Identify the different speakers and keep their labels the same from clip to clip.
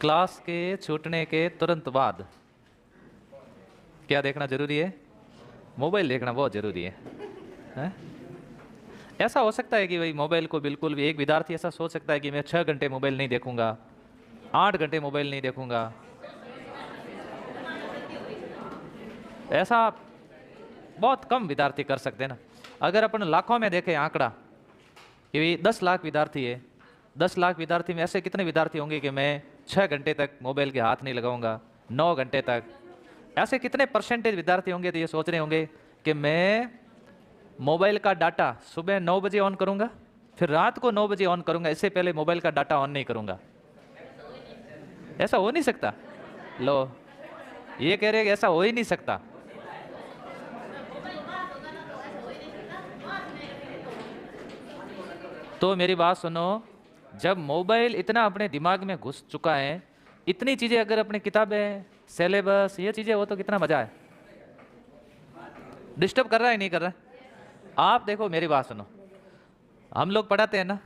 Speaker 1: Class के छूटने के तुरंत बाद क्या देखना जरूरी है? मोबाइल देखना बहुत जरूरी है? ऐसा हो सकता है कि भाई मोबाइल को बिल्कुल भी, एक विद्यार्थी ऐसा सोच सकता है कि मैं 6 घंटे मोबाइल नहीं देखूंगा, 8 घंटे मोबाइल नहीं देखूंगा? ऐसा बहुत कम विद्यार्थी कर सकते हैं ना। अगर अपन लाखों में देखें आंकड़ा कि 10 लाख विद्यार्थी है, 10 लाख विद्यार्थी में ऐसे कितने विद्यार्थी होंगे कि मैं 6 घंटे तक मोबाइल के हाथ नहीं लगाऊंगा, 9 घंटे तक? ऐसे कितने परसेंटेज विद्यार्थी होंगे तो ये सोच रहे होंगे कि मैं मोबाइल का डाटा सुबह 9 बजे ऑन करूंगा, फिर रात को 9 बजे ऑन करूंगा, इससे पहले मोबाइल का डाटा ऑन नहीं करूंगा? ऐसा हो नहीं सकता। लो, ये कह रहे हैं कि ऐसा हो ही नहीं सकता। तो मेरी बात सुनो, जब मोबाइल इतना अपने दिमाग में घुस चुका है, इतनी चीजें अगर अपनी किताबें, सिलेबस, ये चीजें हो तो कितना मजा है। डिस्टर्ब कर रहा है नहीं कर रहा है? आप देखो, मेरी बात सुनो, हम लोग पढ़ाते हैं ना,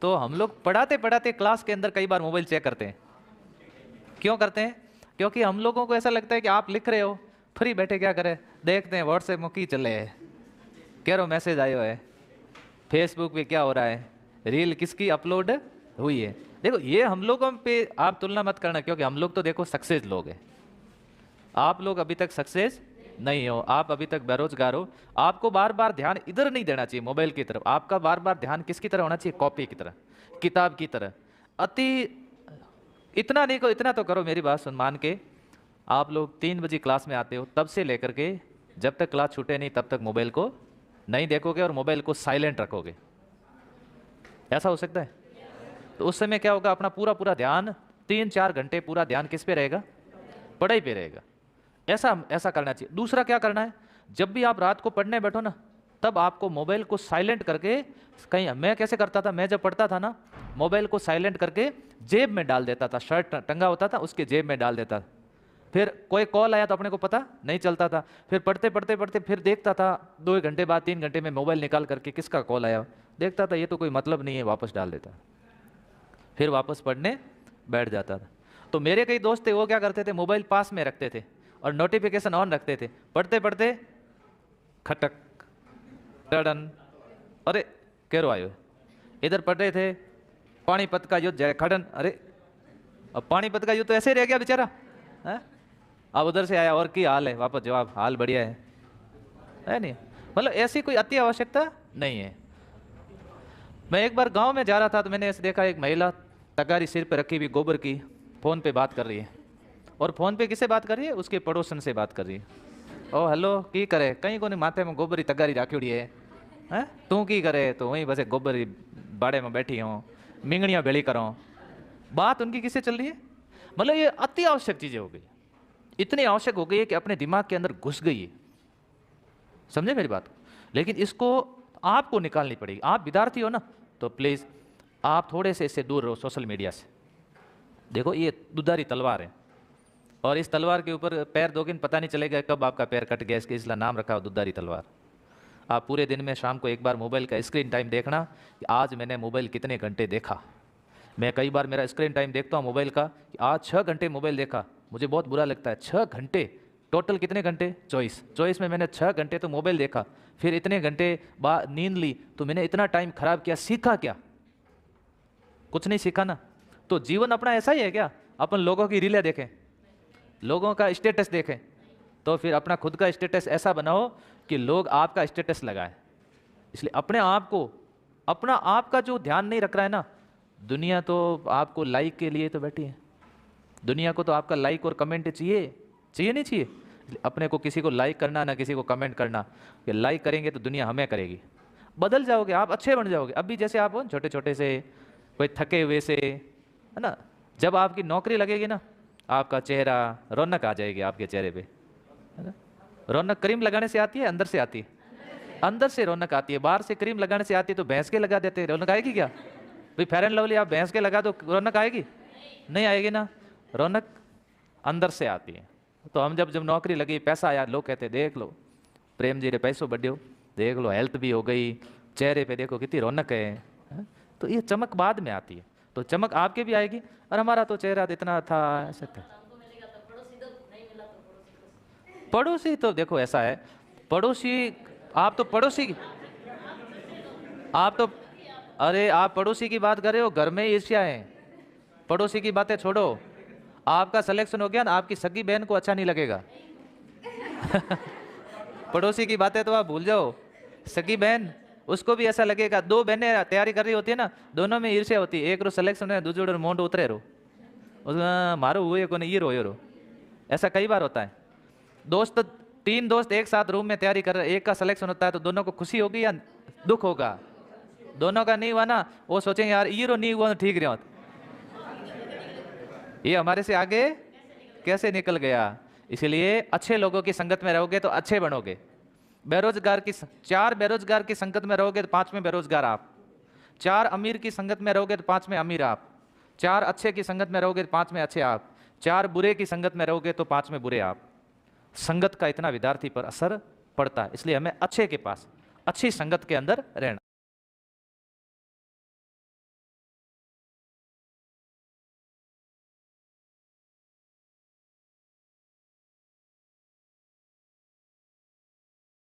Speaker 1: तो हम लोग पढ़ाते पढ़ाते क्लास के अंदर कई बार मोबाइल चेक करते हैं। क्यों करते हैं? क्योंकि हम लोगों को ऐसा लगता है कि आप लिख रहे हो, फ्री बैठे क्या करें, देखते हैं व्हाट्सएप में की चले है, कह रो मैसेज आयो है, फेसबुक पे क्या हो रहा है, रील किसकी अपलोड हुई है। देखो, ये हम लोगों पे आप तुलना मत करना, क्योंकि हम लोग तो देखो सक्सेस लोग हैं, आप लोग अभी तक सक्सेस नहीं हो, आप अभी तक बेरोजगार हो। आपको बार बार ध्यान इधर नहीं देना चाहिए मोबाइल की तरफ, आपका बार बार ध्यान किसकी तरह होना चाहिए? कॉपी की तरह, किताब की तरह। अति इतना नहीं को, इतना तो करो, मेरी बात सुन मान के आप लोग 3 बजे क्लास में आते हो, तब से लेकर के जब तक क्लास छूटे नहीं तब तक मोबाइल को नहीं देखोगे और मोबाइल को साइलेंट रखोगे। ऐसा हो सकता है? तो उस समय क्या होगा, अपना पूरा पूरा ध्यान 3-4 घंटे पूरा ध्यान किस पे रहेगा? पढ़ाई पे रहेगा। ऐसा ऐसा करना चाहिए। दूसरा क्या करना है, जब भी आप रात को पढ़ने बैठो ना, तब आपको मोबाइल को साइलेंट करके, कहीं, मैं कैसे करता था, मैं जब पढ़ता था ना, मोबाइल को साइलेंट करके जेब में डाल देता था, शर्ट टंगा होता था उसके जेब में डाल देता था। फिर कोई कॉल आया तो अपने को पता नहीं चलता था, फिर पढ़ते पढ़ते पढ़ते फिर देखता था 2 घंटे बाद, 3 घंटे में मोबाइल निकाल करके किसका कॉल आया, देखता था ये तो कोई मतलब नहीं है, वापस डाल देता, फिर वापस पढ़ने बैठ जाता था। तो मेरे कई दोस्त थे, वो क्या करते थे, मोबाइल पास में रखते थे और नोटिफिकेशन ऑन रखते थे, पढ़ते पढ़ते खटक टड़न, अरे केरो आयो, इधर पढ़ रहे थे पानीपत का युद्ध, जय खड़न, अरे अब पानीपत का युद्ध तो ऐसे ही रह गया बेचारा है? अब उधर से आया और की हाल है, वापस जवाब, हाल बढ़िया है नहीं? मतलब ऐसी कोई अति आवश्यकता नहीं है। मैं एक बार गांव में जा रहा था तो मैंने ऐसे देखा, एक महिला तगारी सिर पे रखी हुई गोबर की, फोन पे बात कर रही है, और फोन पे किससे बात कर रही है? उसके पड़ोसन से बात कर रही है। ओ हेलो, की करे, कहीं को नहीं, माथे में गोबर की तगारी राखी है, हैं तू की करे? तो वहीं बस गोबर बाड़े में बैठी हूँ, मिंगड़ियाँ भेड़ी करो, बात उनकी किससे चल रही है? मतलब ये अति आवश्यक चीजें हो गई, इतनी आवश्यक हो गई है कि अपने दिमाग के अंदर घुस गई है। समझे मेरी बात? लेकिन इसको आपको निकालनी पड़ेगी। आप विद्यार्थी हो ना, तो प्लीज आप थोड़े से इससे दूर रहो, सोशल मीडिया से। देखो, ये दुधारी तलवार है, और इस तलवार के ऊपर पैर दोगे पता नहीं चलेगा कब आपका पैर कट गया, इसलिए नाम रखा हो दुधारी तलवार। आप पूरे दिन में शाम को एक बार मोबाइल का स्क्रीन टाइम देखना कि आज मैंने मोबाइल कितने घंटे देखा। मैं कई बार मेरा स्क्रीन टाइम देखता हूँ मोबाइल का कि आज 6 घंटे मोबाइल देखा, मुझे बहुत बुरा लगता है। 6 घंटे टोटल कितने घंटे? 24 में मैंने 6 घंटे तो मोबाइल देखा, फिर इतने घंटे बाद नींद ली, तो मैंने इतना टाइम खराब किया, सीखा क्या? कुछ नहीं सीखा ना। तो जीवन अपना ऐसा ही है क्या? अपन लोगों की रीलें देखें, लोगों का स्टेटस देखें, तो फिर अपना खुद का स्टेटस ऐसा बनाओ कि लोग आपका स्टेटस लगाएं। इसलिए अपने आप को, अपना आप का जो ध्यान नहीं रख रहा है ना, दुनिया तो आपको लाइक के लिए तो बैठी है, दुनिया को तो आपका लाइक और कमेंट चाहिए, चाहिए नहीं चाहिए? अपने को किसी को लाइक करना ना किसी को कमेंट करना, कि लाइक करेंगे तो दुनिया हमें करेगी। बदल जाओगे आप, अच्छे बन जाओगे। अभी जैसे आप हो छोटे छोटे से, कोई थके हुए से, है ना, जब आपकी नौकरी लगेगी ना, आपका चेहरा, रौनक आ जाएगी आपके चेहरे पे, है ना? रौनक क्रीम लगाने से आती है, अंदर से आती है? अंदर से रौनक आती है, बाहर से क्रीम लगाने से आती है। तो भैंस के लगा देते हैं, रौनक आएगी क्या? भाई फेयर एंड लवली आप भैंस के लगा दो, रौनक आएगी? नहीं आएगी ना। रौनक अंदर से आती है। तो हम जब जब नौकरी लगी, पैसा आया, लोग कहते देख लो प्रेम जी रे पैसों बढ़ियो, देख लो हेल्थ भी हो गई, चेहरे पे देखो कितनी रौनक है। तो ये चमक बाद में आती है। तो चमक आपके भी आएगी। और हमारा तो चेहरा इतना था, ऐसे था। पड़ोसी तो देखो ऐसा है, पड़ोसी, आप तो पड़ोसी, आप तो, अरे आप पड़ोसी की बात कर रहे हो, घर में ईर्ष्या है। पड़ोसी की बातें छोड़ो, आपका सिलेक्शन हो गया ना, आपकी सगी बहन को अच्छा नहीं लगेगा। पड़ोसी की बातें तो आप भूल जाओ, सगी बहन उसको भी ऐसा लगेगा। दो बहनें तैयारी कर रही होती है ना, दोनों में ईर्ष्या होती है, एक रो सिलेक्शन है, दूसरे रो मोंड उतरे रो, मारो हुए को नहीं, ये रो। ऐसा कई बार होता है। दोस्त, तीन दोस्त एक साथ रूम में तैयारी कर रहे, एक का सिलेक्शन होता है तो दोनों को खुशी होगी या दुख होगा? दोनों का नहीं हुआ ना, वो सोचेंगे यार ये रो नहीं हुआ तो ठीक रहा, ये हमारे से आगे कैसे निकल गया। इसलिए अच्छे लोगों की संगत में रहोगे तो अच्छे बनोगे। बेरोजगार की, चार बेरोजगार की संगत में रहोगे तो पांच में बेरोजगार आप। चार अमीर की संगत में रहोगे तो पांच में अमीर आप। चार अच्छे की संगत में रहोगे तो पांच में अच्छे आप। चार बुरे की संगत में रहोगे तो पांच में बुरे आप। संगत का इतना विद्यार्थी पर असर पड़ता है, इसलिए हमें अच्छे के पास, अच्छी संगत के अंदर रहना।